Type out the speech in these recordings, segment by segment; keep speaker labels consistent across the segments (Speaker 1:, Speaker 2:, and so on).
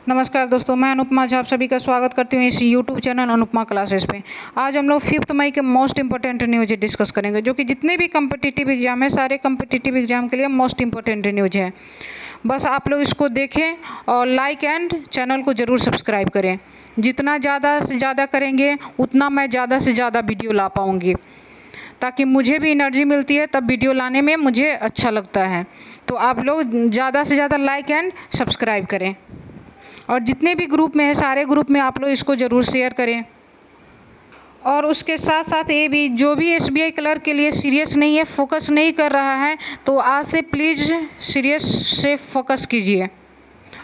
Speaker 1: नमस्कार दोस्तों, मैं अनुपमा झा आप सभी का स्वागत करती हूँ इस YouTube चैनल अनुपमा क्लासेस पे। आज हम लोग 5 मई के मोस्ट इंपॉर्टेंट न्यूज डिस्कस करेंगे, जो कि जितने भी कम्पिटिटिव एग्जाम है सारे कम्पिटिटिव एग्जाम के लिए मोस्ट इंपॉर्टेंट न्यूज है। बस आप लोग इसको देखें और लाइक एंड चैनल को ज़रूर सब्सक्राइब करें। जितना ज़्यादा से ज़्यादा करेंगे उतना मैं ज़्यादा से ज़्यादा वीडियो ला पाऊँगी, ताकि मुझे भी एनर्जी मिलती है, तब वीडियो लाने में मुझे अच्छा लगता है। तो आप लोग ज़्यादा से ज़्यादा लाइक एंड सब्सक्राइब करें और जितने भी ग्रुप में है सारे ग्रुप में आप लोग इसको ज़रूर शेयर करें। और उसके साथ साथ ये भी, जो भी SBI क्लर्क के लिए सीरियस नहीं है, फोकस नहीं कर रहा है, तो आज से प्लीज़ सीरियस से फोकस कीजिए।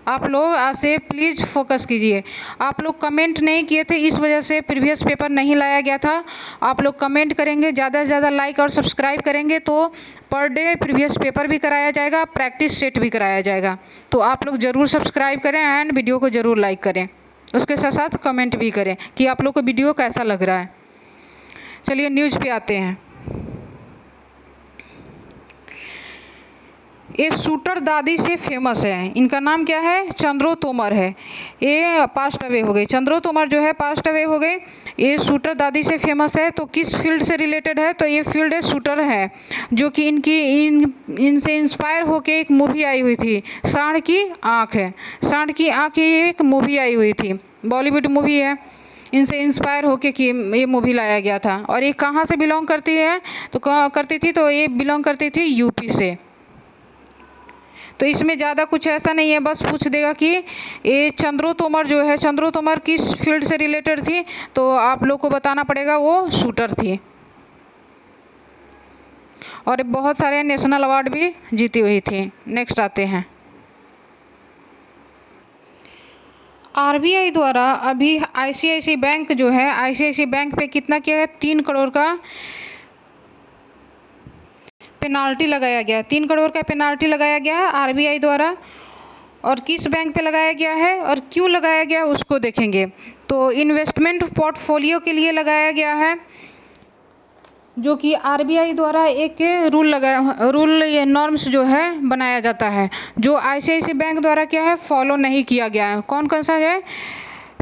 Speaker 1: आप लोग आज से प्लीज़ फोकस कीजिए। आप लोग कमेंट नहीं किए थे, इस वजह से प्रीवियस पेपर नहीं लाया गया था। आप लोग कमेंट करेंगे, ज़्यादा से ज़्यादा लाइक और सब्सक्राइब करेंगे तो पर डे प्रीवियस पेपर भी कराया जाएगा, प्रैक्टिस सेट भी कराया जाएगा। तो आप लोग ज़रूर सब्सक्राइब करें एंड वीडियो को ज़रूर लाइक करें। उसके साथ साथ कमेंट भी करें कि आप लोग को वीडियो कैसा लग रहा है। चलिए न्यूज़ पे आते हैं। ये शूटर दादी से फेमस है। इनका नाम क्या है? चंद्रो तोमर है। ये पास्ट अवे हो गई। चंद्रो तोमर जो है पास्ट अवे हो गए। ये शूटर दादी से फेमस है। तो किस फील्ड से रिलेटेड है? तो ये फील्ड है शूटर है, जो कि इनसे इंस्पायर होके एक मूवी आई हुई थी, सांड की आँख है। सांड की आँख ये एक मूवी आई हुई थी, बॉलीवुड मूवी है। इनसे इंस्पायर होके कि ये मूवी लाया गया था। और ये कहाँ से बिलोंग करती है? तो करती थी, तो ये बिलोंग करती थी यूपी से। तो इसमें ज़्यादा कुछ ऐसा नहीं है, बस पूछ देगा कि ये चंद्रो तोमर जो है, चंद्रो तोमर किस फील्ड से रिलेटेड थी, तो आप लोग को बताना पड़ेगा वो शूटर थी। और बहुत सारे नेशनल अवार्ड भी जीती हुई थी। नेक्स्ट आते हैं। RBI द्वारा अभी ICICI बैंक जो है, ICICI बैंक पे कितना किया है? 3 करोड़ का पेनाल्टी लगाया गया है। 3 करोड़ का पेनाल्टी लगाया गया है RBI द्वारा। और किस बैंक पे लगाया गया है और क्यों लगाया गया है उसको देखेंगे। तो इन्वेस्टमेंट पोर्टफोलियो के लिए लगाया गया है, जो कि RBI द्वारा एक रूल ये नॉर्म्स जो है बनाया जाता है, जो ICICI बैंक द्वारा क्या है फॉलो नहीं किया गया है। कौन कौन सा है?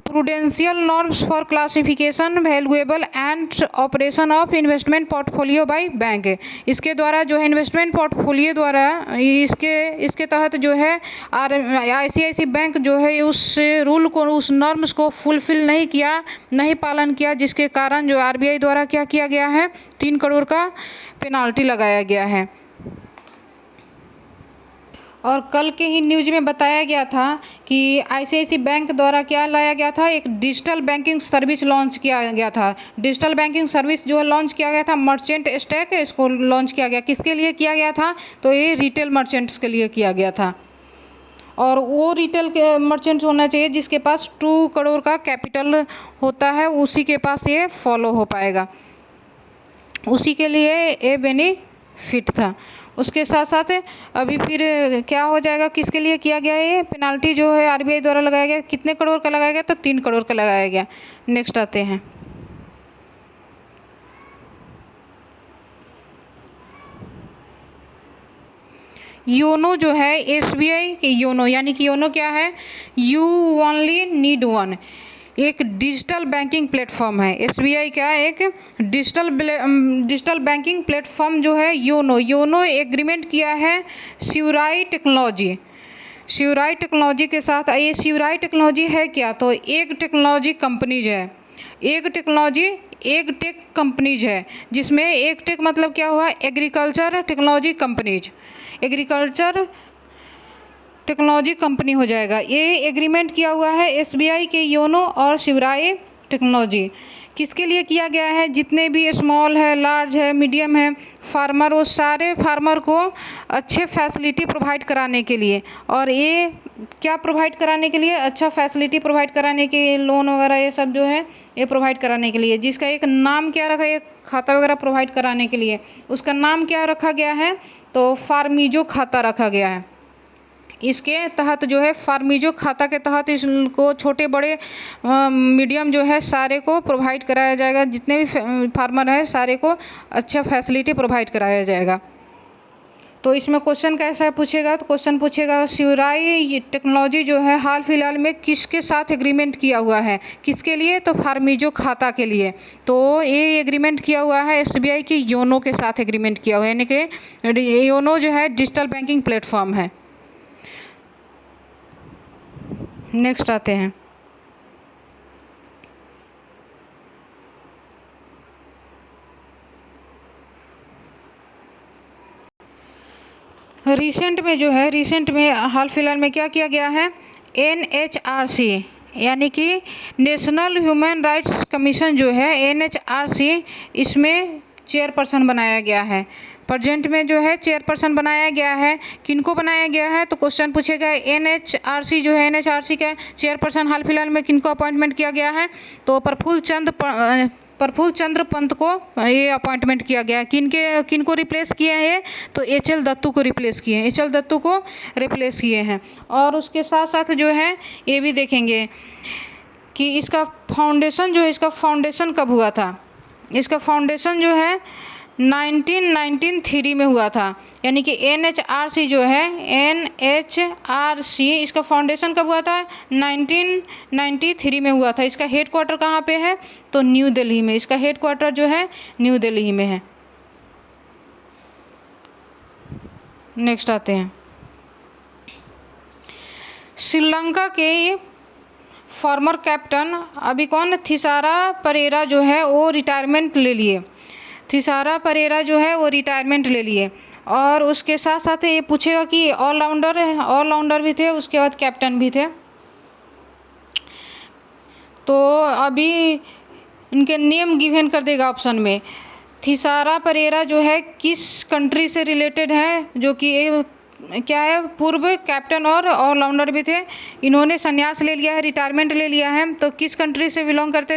Speaker 1: Prudential norms for classification, valuable and operation of investment portfolio by bank. इसके द्वारा जो है इन्वेस्टमेंट पोर्टफोलियो द्वारा इसके तहत जो है ICICI बैंक जो है उस रूल को, उस नॉर्म्स को फुलफिल नहीं पालन किया, जिसके कारण जो RBI द्वारा क्या किया गया है, 3 करोड़ का पेनाल्टी लगाया गया है। और कल के ही न्यूज में बताया गया था कि ICICI बैंक द्वारा क्या लाया गया था, एक डिजिटल बैंकिंग सर्विस लॉन्च किया गया था। डिजिटल बैंकिंग सर्विस जो लॉन्च किया गया था, मर्चेंट स्टैक, इसको लॉन्च किया गया। किसके लिए किया गया था? तो ये रिटेल मर्चेंट्स के लिए किया गया था। और वो रिटेल के मर्चेंट्स होना चाहिए जिसके पास 2 करोड़ का कैपिटल होता है, उसी के पास ये फॉलो हो पाएगा, उसी के लिए ये बेनिफिट था। उसके साथ साथ अभी फिर क्या हो जाएगा, किसके लिए किया गया ये पेनाल्टी जो है RBI द्वारा लगाया गया? कितने करोड़ का लगाया गया? तो 3 करोड़ का लगाया गया। नेक्स्ट आते हैं। योनो जो है SBI के योनो, यानी कि योनो क्या है? यू ओनली नीड वन, एक डिजिटल बैंकिंग प्लेटफॉर्म है। SBI का एक डिजिटल बैंकिंग प्लेटफॉर्म जो है योनो एग्रीमेंट किया है श्यूराई टेक्नोलॉजी के साथ। ये श्यूराई टेक्नोलॉजी है क्या? तो एक टेक्नोलॉजी कंपनीज है, एक टेक कंपनीज है, जिसमें एक टेक मतलब क्या हुआ? Agriculture technology companies, agriculture technology company हो जाएगा। ये एग्रीमेंट किया हुआ है SBI के योनो और श्यूराई टेक्नोलॉजी। किसके लिए किया गया है? जितने भी स्मॉल है, लार्ज है, मीडियम है फार्मर, वो सारे फार्मर को अच्छे फैसिलिटी प्रोवाइड कराने के लिए। और ये क्या प्रोवाइड कराने के लिए? अच्छा फैसिलिटी प्रोवाइड कराने के, लोन वगैरह ये सब जो है ये प्रोवाइड कराने के लिए, जिसका एक नाम क्या रखा है, खाता वगैरह प्रोवाइड कराने के लिए उसका नाम क्या रखा गया है? तो फार्मिजो खाता रखा गया है। इसके तहत जो है फार्मिजो खाता के तहत इसको छोटे बड़े मीडियम जो है सारे को प्रोवाइड कराया जाएगा। जितने भी फार्मर हैं सारे को अच्छा फैसिलिटी प्रोवाइड कराया जाएगा। तो इसमें क्वेश्चन कैसा पूछेगा, तो क्वेश्चन पूछेगा शिवराई टेक्नोलॉजी जो है हाल फिलहाल में किसके साथ एग्रीमेंट किया हुआ है, किसके लिए, तो फार्मिजो खाता के लिए। तो ये एग्रीमेंट किया हुआ है एसबीआई की योनो के साथ एग्रीमेंट किया हुआ है, यानी कि योनो जो है डिजिटल बैंकिंग प्लेटफॉर्म है। नेक्स्ट आते हैं, रिसेंट में हाल फिलहाल में क्या किया गया है, NHRC यानी कि नेशनल ह्यूमन राइट्स कमीशन जो है NHRC, इसमें चेयरपर्सन बनाया गया है। प्रेजेंट में जो है चेयरपर्सन बनाया गया है, किनको बनाया गया है, तो क्वेश्चन पूछेगा NHRC जो है NHRC का चेयरपर्सन हाल फिलहाल में किनको अपॉइंटमेंट किया गया है, तो प्रफुल्ल चंद्र पंत को ये अपॉइंटमेंट किया गया है। किनको रिप्लेस किए हैं, तो HL दत्तू को रिप्लेस किए हैं, HL दत्तू को रिप्लेस किए हैं। और उसके साथ साथ जो है ये भी देखेंगे कि इसका फाउंडेशन कब हुआ था। इसका फाउंडेशन जो है 1993 में हुआ था, यानी कि NHRC जो है NHRC इसका फाउंडेशन कब हुआ था, 1993 में हुआ था। इसका हेड क्वार्टर कहाँ पे है, तो न्यू दिल्ली में। इसका हेड क्वार्टर जो है न्यू दिल्ली में है। नेक्स्ट आते हैं, श्रीलंका के फॉर्मर कैप्टन अभी कौन, थिसारा परेरा जो है वो रिटायरमेंट ले लिए। थिसारा परेरा जो है वो रिटायरमेंट ले लिए। और उसके साथ साथ ये पूछेगा कि ऑलराउंडर भी थे, उसके बाद कैप्टन भी थे। तो अभी इनके नेम गिवन कर देगा ऑप्शन में। थिसारा परेरा जो है किस कंट्री से रिलेटेड है, जो कि क्या है, पूर्व कैप्टन और ऑलराउंडर भी थे। इन्होंने संन्यास ले लिया है, रिटायरमेंट ले लिया है। तो किस कंट्री से बिलोंग करते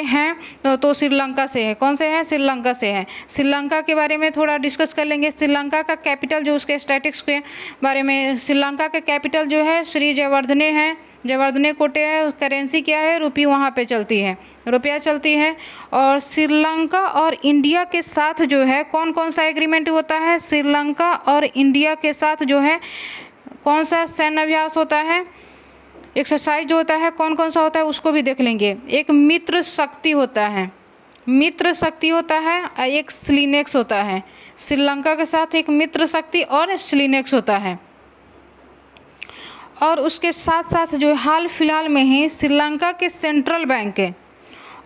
Speaker 1: हैं, तो श्रीलंका से है। कौन से है, श्रीलंका से है। श्रीलंका के बारे में थोड़ा डिस्कस कर लेंगे। श्रीलंका का कैपिटल जो उसके स्टैटिक्स के बारे में, श्रीलंका का कैपिटल जो है श्री जयवर्धने है, जयवर्धने कोटे है। करेंसी क्या है, रुपये वहाँ पे चलती है, रुपया चलती है। और श्रीलंका और इंडिया के साथ जो है कौन कौन सा एग्रीमेंट होता है, श्रीलंका और इंडिया के साथ जो है कौन सा सैन्य अभ्यास होता है, एक्सरसाइज जो होता है कौन कौन सा होता है, उसको भी देख लेंगे। एक मित्र शक्ति होता है, और एक स्लिनेक्स होता है। श्रीलंका के साथ एक मित्र शक्ति और स्लिनेक्स होता है। और उसके साथ साथ जो हाल फिलहाल में ही श्रीलंका के सेंट्रल बैंक है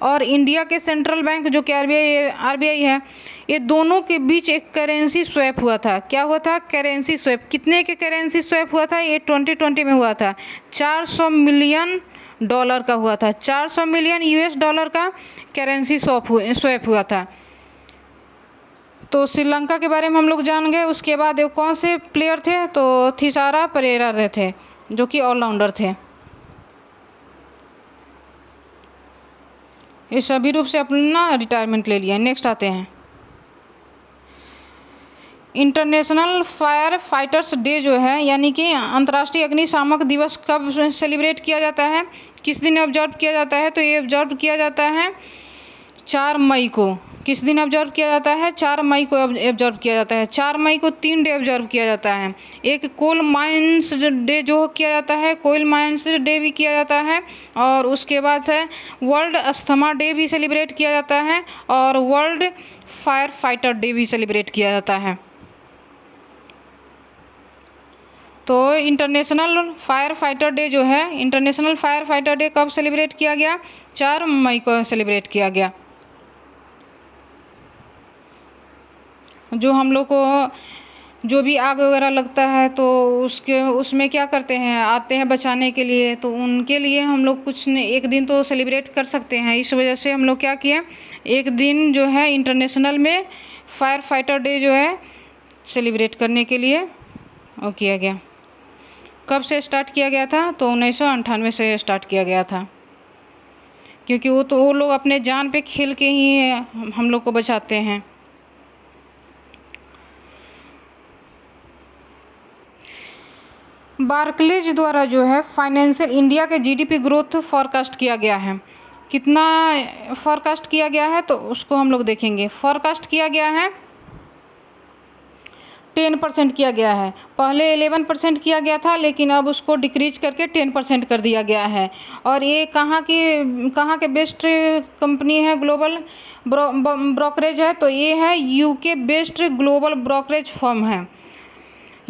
Speaker 1: और इंडिया के सेंट्रल बैंक जो कि आरबीआई है, ये दोनों के बीच एक करेंसी स्वैप हुआ था। क्या हुआ था, करेंसी स्वैप। कितने के करेंसी स्वैप हुआ था, ये 2020 में हुआ था। $400 मिलियन का हुआ था, $400 मिलियन US का करेंसी स्वैप हुआ था। तो श्रीलंका के बारे में हम लोग जान गए। उसके बाद कौन से प्लेयर थे, तो थिसारा परेरा थे जो कि ऑलराउंडर थे। ये सभी रूप से अपना रिटायरमेंट ले लिया। नेक्स्ट आते हैं, इंटरनेशनल फायर फाइटर्स डे जो है, यानी कि अंतर्राष्ट्रीय अग्निशामक दिवस कब सेलिब्रेट किया जाता है, किस दिन ऑब्जर्व किया जाता है, तो ये ऑब्जर्व किया जाता है 4 मई को। किस दिन ऑब्जर्व किया जाता है, 4 मई को ऑब्जर्व किया जाता है। 4 मई को 3 डे ऑब्जर्व किया जाता है। एक कोल माइंस डे जो किया जाता है, कोल माइंस डे भी किया जाता है। और उसके बाद से वर्ल्ड अस्थमा डे भी सेलिब्रेट किया जाता है और वर्ल्ड फायर फाइटर डे भी सेलिब्रेट किया जाता है। तो इंटरनेशनल फायर फाइटर डे जो है, इंटरनेशनल फायर फाइटर डे कब सेलिब्रेट किया गया, 4 मई को सेलिब्रेट किया गया। जो हम लोग को जो भी आग वगैरह लगता है तो उसमें क्या करते हैं, आते हैं बचाने के लिए। तो उनके लिए हम लोग कुछ एक दिन तो सेलिब्रेट कर सकते हैं। इस वजह से हम लोग क्या किए, एक दिन जो है इंटरनेशनल में फायर फाइटर डे जो है सेलिब्रेट करने के लिए वो किया गया। कब से स्टार्ट किया गया था, तो 1998 से स्टार्ट किया गया था। क्योंकि वो लोग अपने जान पे खेल के ही हम लोग को बचाते हैं। बार्कलेज द्वारा जो है फाइनेंशियल इंडिया के जीडीपी ग्रोथ फॉरकास्ट किया गया है। कितना फॉरकास्ट किया गया है, तो उसको हम लोग देखेंगे। फॉरकास्ट किया गया है 10% किया गया है। पहले 11% किया गया था, लेकिन अब उसको डिक्रीज करके 10% कर दिया गया है। और ये कहाँ के बेस्ट कंपनी है, ग्लोबल ब्रोकरेज है, तो ये है UK based global brokerage firm है।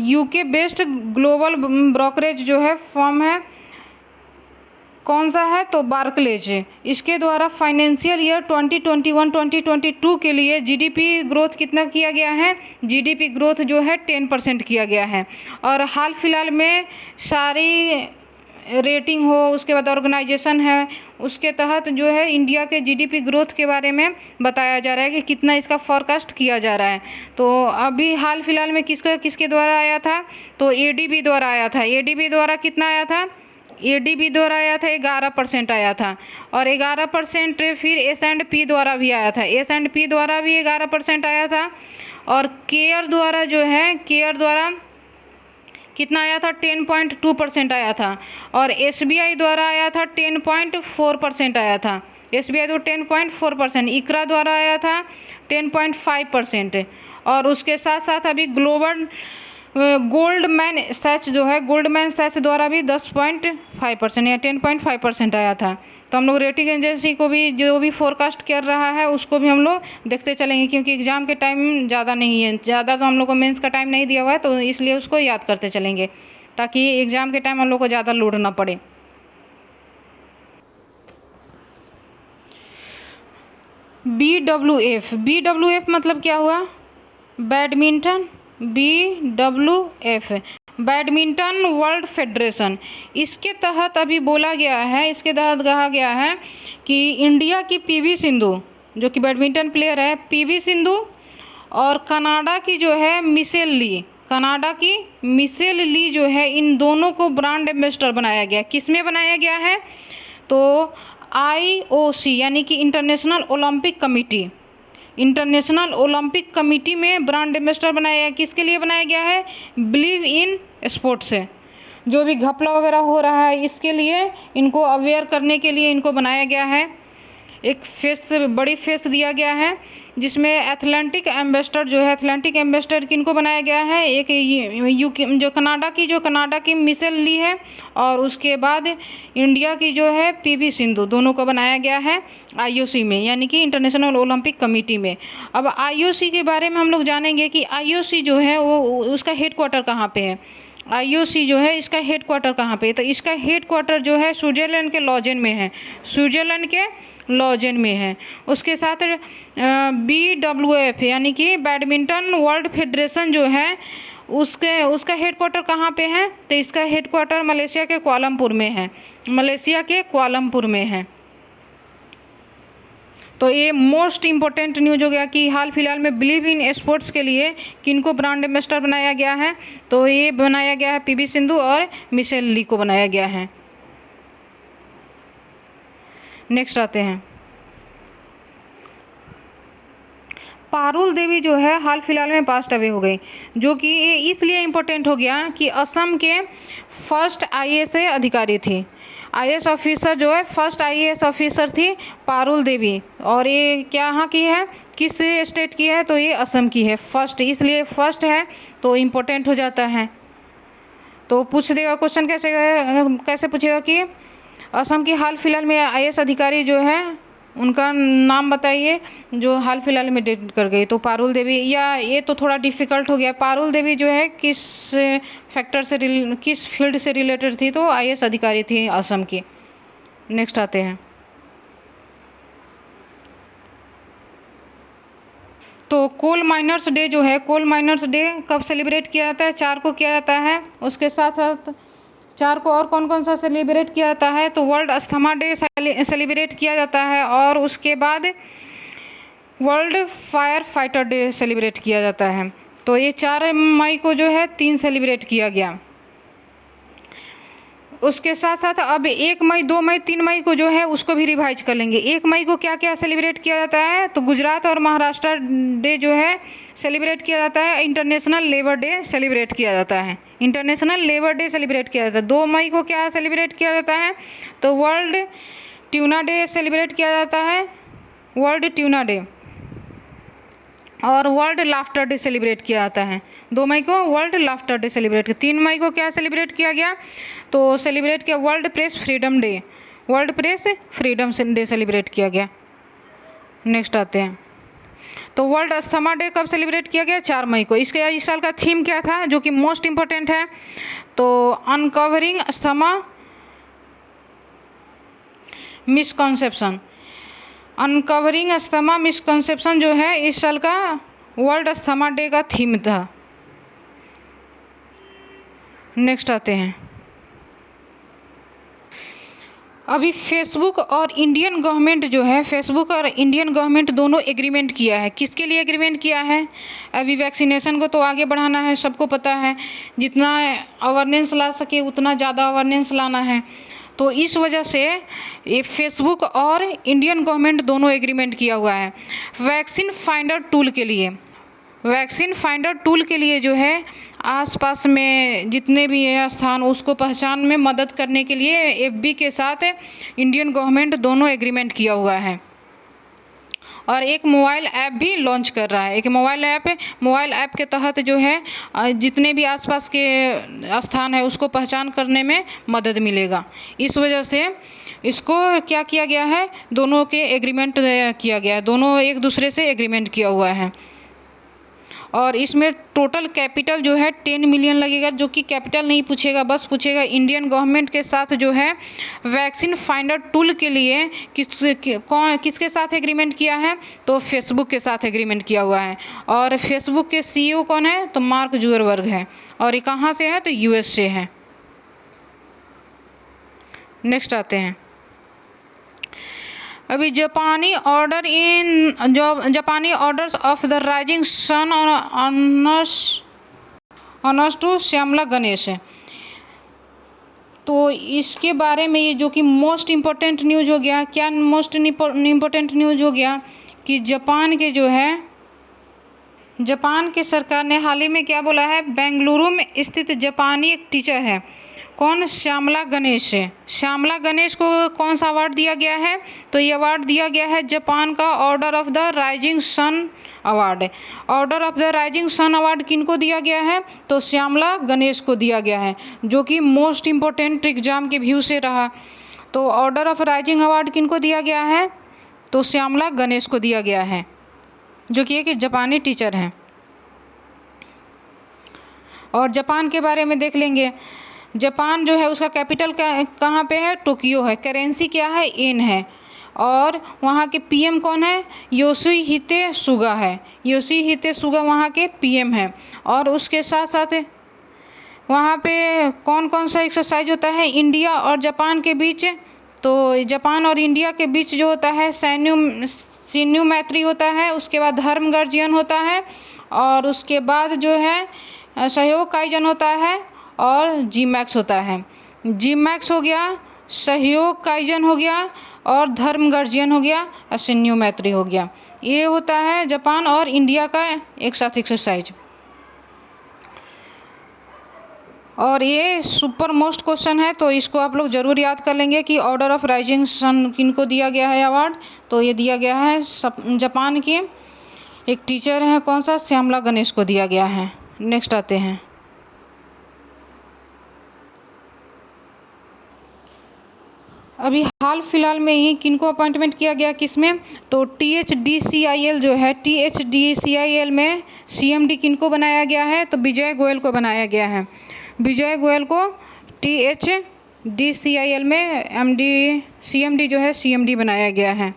Speaker 1: यूके बेस्ड ग्लोबल ब्रोकरेज जो है फर्म है, कौन सा है, तो बार्कलेज। इसके द्वारा फाइनेंशियल ईयर 2021-2022 के लिए जीडीपी ग्रोथ कितना किया गया है, जीडीपी ग्रोथ जो है 10% किया गया है। और हाल फिलहाल में सारी रेटिंग हो, उसके बाद ऑर्गेनाइजेशन है, उसके तहत जो है इंडिया के जीडीपी ग्रोथ के बारे में बताया जा रहा है कि कितना इसका फोरकास्ट किया जा रहा है। तो अभी हाल फिलहाल में किसके द्वारा आया था, तो एडीबी द्वारा आया था। एडीबी द्वारा कितना आया था, एडीबी द्वारा आया था 11% आया था। और 11% फिर S&P द्वारा भी आया था, S&P द्वारा भी 11% आया था। और केयर द्वारा जो है, केयर द्वारा कितना आया था, 10.2% आया था। और एसबीआई द्वारा आया था 10.4% आया था, एसबीआई तो 10.4%। इकरा द्वारा आया था 10.5%। और उसके साथ साथ अभी ग्लोबल गोल्डमैन सैच जो है, गोल्डमैन सैच द्वारा भी 10.5% या 10.5% आया था। तो हम लोग रेटिंग एजेंसी को भी जो भी फोरकास्ट कर रहा है उसको भी हम लोग देखते चलेंगे, क्योंकि एग्जाम के टाइम ज़्यादा नहीं है, ज़्यादा तो हम लोग को मेंस का टाइम नहीं दिया हुआ है, तो इसलिए उसको याद करते चलेंगे ताकि एग्जाम के टाइम हम लोग को ज़्यादा लोड ना पड़े। BWF मतलब क्या हुआ, badminton, BWF badminton world federation. इसके तहत अभी बोला गया है, इसके तहत कहा गया है कि इंडिया की पीवी सिंधु जो कि बैडमिंटन प्लेयर है, पीवी सिंधु और कनाडा की जो है मिशेल ली, कनाडा की मिशेल ली जो है, इन दोनों को ब्रांड एम्बेसडर बनाया गया। किसमें बनाया गया है, तो IOC यानी कि international Olympic committee, international Olympic committee में ब्रांड एम्बेसडर बनाया गया। किसके लिए बनाया गया है, बिलीव इन स्पोर्ट्स से, जो भी घपला वगैरह हो रहा है इसके लिए, इनको अवेयर करने के लिए इनको बनाया गया है। एक फेस, बड़ी फेस दिया गया है, जिसमें एथलेटिक एम्बेसडर जो है, एथलेटिक एम्बेसडर किनको बनाया गया है, एक यूके जो कनाडा की मिशेल ली है, और उसके बाद इंडिया की जो है पीवी सिंधु, दोनों को बनाया गया है IOC में, यानी कि इंटरनेशनल ओलंपिक कमेटी में। अब IOC के बारे में हम लोग जानेंगे कि IOC जो है वो उसका हेडक्वार्टर कहाँ पे है। IOC जो है इसका हेडक्वार्टर कहाँ पे है, तो इसका हेडक्वार्टर जो है स्विट्जरलैंड के लॉजेन में है, स्विट्जरलैंड के लॉजेन में है। उसके साथ BWF यानी कि बैडमिंटन वर्ल्ड फेडरेशन जो है उसका हेडक्वार्टर कहाँ पे है, तो इसका हेडक्वार्टर मलेशिया के कुआलालंपुर में है, मलेशिया के कुआलालंपुर में है। तो ये मोस्ट इम्पोर्टेंट न्यूज हो गया कि हाल फिलहाल में बिलीव इन स्पोर्ट्स के लिए किनको ब्रांड एम्बेसडर बनाया गया है, तो ये बनाया गया है पीवी सिंधु और मिशेल ली को बनाया गया है। नेक्स्ट आते हैं, पारुल देवी जो है हाल फिलहाल में पास्ट अवे हो गई, जो कि इसलिए इम्पोर्टेंट हो गया कि असम के फर्स्ट IAS अधिकारी थी, IAS ऑफिसर जो है, फर्स्ट IAS ऑफिसर थी पारुल देवी। और ये क्या की है, किस स्टेट की है, तो ये असम की है, फर्स्ट, इसलिए फर्स्ट है तो इम्पोर्टेंट हो जाता है। तो पूछ देगा क्वेश्चन, कैसे पूछेगा कि असम की हाल फिलहाल में IAS अधिकारी जो है उनका नाम बताइए जो हाल फिलहाल में डेट कर गई, तो पारुल देवी, या ये तो थोड़ा डिफिकल्ट हो गया, पारुल देवी जो है किस फैक्टर से किस फील्ड से रिलेटेड थी, तो IAS अधिकारी थी असम की। नेक्स्ट आते हैं, तो कोल माइनर्स डे जो है, कोल माइनर्स डे कब सेलिब्रेट किया जाता है, 4 को किया जाता है। उसके साथ साथ 4 को और कौन कौन सा सेलिब्रेट किया जाता है, तो वर्ल्ड अस्थमा डे सेलिब्रेट किया जाता है, और उसके बाद world fire fighter day celebrate किया जाता है। तो ये 4 मई को जो है 3 सेलिब्रेट किया गया। उसके साथ साथ अब 1 मई, 2 मई, 3 मई को जो है उसको भी रिवाइज कर लेंगे। 1 मई को क्या क्या सेलिब्रेट किया जाता है, तो गुजरात और महाराष्ट्र डे जो है सेलिब्रेट किया जाता है, इंटरनेशनल लेबर डे सेलिब्रेट किया जाता है, इंटरनेशनल लेबर डे सेलिब्रेट किया जाता है। 2 मई को क्या सेलिब्रेट किया जाता है, तो वर्ल्ड ट्यूना डे सेलिब्रेट किया जाता है, वर्ल्ड ट्यूना डे। और वर्ल्ड लाफ्टर डे सेलिब्रेट किया जाता है। 2 मई को वर्ल्ड लाफ्टर डे सेलिब्रेट किया। 3 मई को क्या सेलिब्रेट किया गया, तो सेलिब्रेट किया world press freedom day, world press freedom day celebrate किया गया। नेक्स्ट आते हैं, तो वर्ल्ड अस्थमा डे कब सेलिब्रेट किया गया, 4 मई को। इसके इस साल का थीम क्या था जो कि मोस्ट इम्पोर्टेंट है, तो uncovering asthma misconception. Uncovering asthma misconception जो है इस साल का वर्ल्ड अस्थमा डे का थीम था। नेक्स्ट आते हैं, अभी फेसबुक और इंडियन गवर्नमेंट जो है, फेसबुक और इंडियन गवर्नमेंट दोनों एग्रीमेंट किया है। किसके लिए एग्रीमेंट किया है, अभी वैक्सीनेशन को तो आगे बढ़ाना है, सबको पता है, जितना अवेयरनेस ला सके उतना ज़्यादा अवेयरनेस लाना है। तो इस वजह से ये फेसबुक और इंडियन गवर्नमेंट दोनों एग्रीमेंट किया हुआ है वैक्सीन फाइंडर टूल के लिए। वैक्सीन फाइंडर टूल के लिए जो है आसपास में जितने भी है स्थान उसको पहचान में मदद करने के लिए एफबी के साथ इंडियन गवर्नमेंट दोनों एग्रीमेंट किया हुआ है। और एक मोबाइल ऐप भी लॉन्च कर रहा है। एक मोबाइल ऐप के तहत जो है जितने भी आसपास के स्थान है उसको पहचान करने में मदद मिलेगा। इस वजह से इसको क्या किया गया है, दोनों के एग्रीमेंट किया गया है, दोनों एक दूसरे से एग्रीमेंट किया हुआ है। और इसमें टोटल कैपिटल जो है 10 मिलियन लगेगा, जो कि कैपिटल नहीं पूछेगा, बस पूछेगा इंडियन गवर्नमेंट के साथ जो है वैक्सीन फाइंडर टूल के लिए किसके साथ एग्रीमेंट किया है, तो फेसबुक के साथ एग्रीमेंट किया हुआ है। और फेसबुक के सीईओ कौन है, तो मार्क जुकरबर्ग है, और ये कहाँ से है, तो यूएस से है। नेक्स्ट आते हैं, अभी जापानी orders of the rising sun honours to Shyamala Ganesh है। तो इसके बारे में ये जो कि मोस्ट इम्पोर्टेंट न्यूज़ हो गया, क्या मोस्ट इम्पोर्टेंट न्यूज़ हो गया कि जापान के सरकार ने हाल ही में क्या बोला है, बेंगलुरु में स्थित जापानी एक टीचर है, कौन, श्यामला गणेश है। श्यामला गणेश को कौन सा अवार्ड दिया गया है, तो ये अवार्ड दिया गया है जापान का order of the rising sun award. Order of the rising sun award किनको दिया गया है, तो श्यामला गणेश को दिया गया है, जो कि मोस्ट इम्पोर्टेंट एग्जाम के व्यू से रहा। तो ऑर्डर ऑफ राइजिंग अवार्ड किनको दिया गया है, तो श्यामला गणेश को दिया गया है, जो कि एक जापानी टीचर हैं। और जापान के बारे में देख लेंगे, जापान जो है उसका कैपिटल कहाँ पे है, टोक्यो है, करेंसी क्या है, येन है, और वहाँ के पीएम कौन है, योशिहिते सुगा है, योशिहिते सुगा वहाँ के पीएम है। और उसके साथ साथ वहाँ पे कौन कौन सा एक्सरसाइज होता है इंडिया और जापान के बीच, तो जापान और इंडिया के बीच जो होता है सैन्य मैत्री होता है, उसके बाद धर्म गर्जियन होता है, और उसके बाद जो है सहयोग काइजन होता है, और जी मैक्स होता है। जी मैक्स हो गया, सहयोग काइजन हो गया, और धर्म गर्जियन हो गया, और सैन्य मैत्री हो गया। ये होता है जापान और इंडिया का एक साथ एक्सरसाइज। और ये सुपर मोस्ट क्वेश्चन है, तो इसको आप लोग जरूर याद कर लेंगे कि ऑर्डर ऑफ राइजिंग सन किनको दिया गया है अवार्ड, तो ये दिया गया है जापान की एक टीचर है, कौन सा, श्यामला गणेश को दिया गया है। नेक्स्ट आते हैं, अभी हाल फिलहाल में ही किनको अपॉइंटमेंट किया गया, किसमें, तो THDCIL जो है, THDCIL में CMD किनको बनाया गया है, तो विजय गोयल को बनाया गया है। विजय गोयल को THDCIL में CMD जो है CMD बनाया गया है।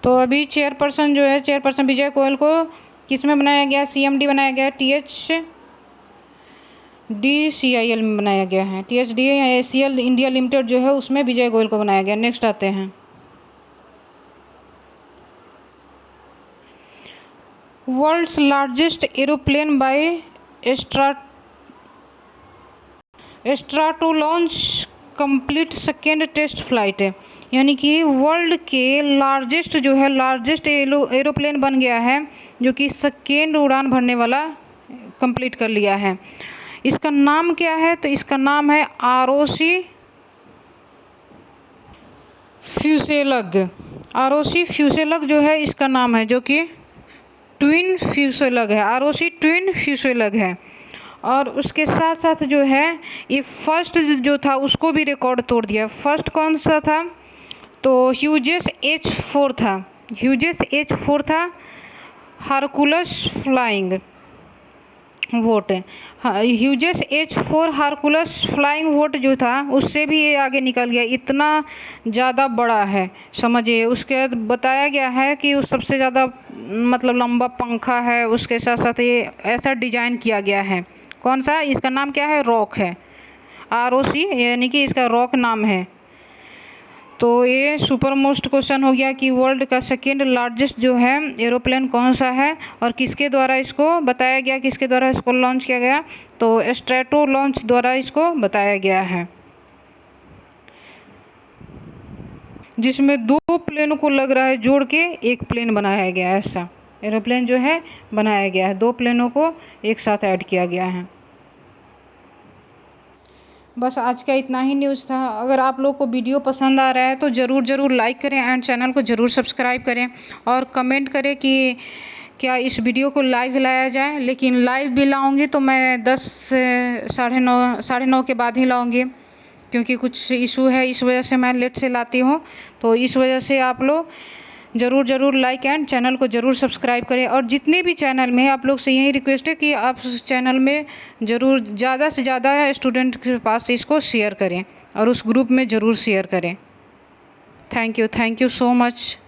Speaker 1: तो अभी चेयरपर्सन जो है, चेयरपर्सन विजय गोयल को किसमें बनाया गया, CMD बनाया गया, THDCIL में बनाया गया है। THDCIL इंडिया लिमिटेड जो है उसमें विजय गोयल को बनाया गया। नेक्स्ट आते हैं, world's largest aeroplane by Stratolaunch complete second test flight है, यानी कि वर्ल्ड के लार्जेस्ट एरोप्लेन बन गया है, जो कि सेकेंड उड़ान भरने वाला कंप्लीट कर लिया है। इसका नाम क्या है, तो इसका नाम है ROC फ्यूसेलग, ROC फ्यूसेलग जो है इसका नाम है, जो कि ट्विन फ्यूसेलग है, ROC ट्विन फ्यूसेलग है। और उसके साथ साथ जो है ये फर्स्ट जो था उसको भी रिकॉर्ड तोड़ दिया। फर्स्ट कौन सा था? तो ह्यूजेस H4 था, ह्यूजेस H4 था, Hercules flying boat. Hughes H4 Hercules flying boat जो था उससे भी ये आगे निकल गया, इतना ज़्यादा बड़ा है, समझिए। उसके बाद बताया गया है कि उस सबसे ज़्यादा मतलब लंबा पंखा है, उसके साथ साथ ये ऐसा डिजाइन किया गया है। कौन सा? इसका नाम क्या है? रॉक है, ROC, यानी कि इसका रॉक नाम है। तो ये सुपर मोस्ट क्वेश्चन हो गया कि वर्ल्ड का सेकेंड लार्जेस्ट जो है एरोप्लेन कौन सा है और किसके द्वारा इसको बताया गया, किसके द्वारा इसको लॉन्च किया गया? तो स्ट्रेटो लॉन्च द्वारा इसको बताया गया है, जिसमें 2 प्लेनों को लग रहा है जोड़ के एक प्लेन बनाया गया है। ऐसा एरोप्लेन जो है बनाया गया है, 2 प्लेनों को एक साथ ऐड किया गया है। बस आज का इतना ही न्यूज़ था। अगर आप लोग को वीडियो पसंद आ रहा है तो ज़रूर लाइक करें एंड चैनल को ज़रूर सब्सक्राइब करें और कमेंट करें कि क्या इस वीडियो को लाइव लाया जाए। लेकिन लाइव भी लाऊंगी तो मैं 10 से 9:30 के बाद ही लाऊंगी, क्योंकि कुछ इशू है, इस वजह से मैं लेट से लाती हूँ। तो इस वजह से आप लोग ज़रूर लाइक एंड चैनल को ज़रूर सब्सक्राइब करें। और जितने भी चैनल में आप लोग से यही रिक्वेस्ट है कि आप चैनल में ज़रूर ज़्यादा से ज़्यादा स्टूडेंट के पास इसको शेयर करें और उस ग्रुप में ज़रूर शेयर करें। Thank you so much.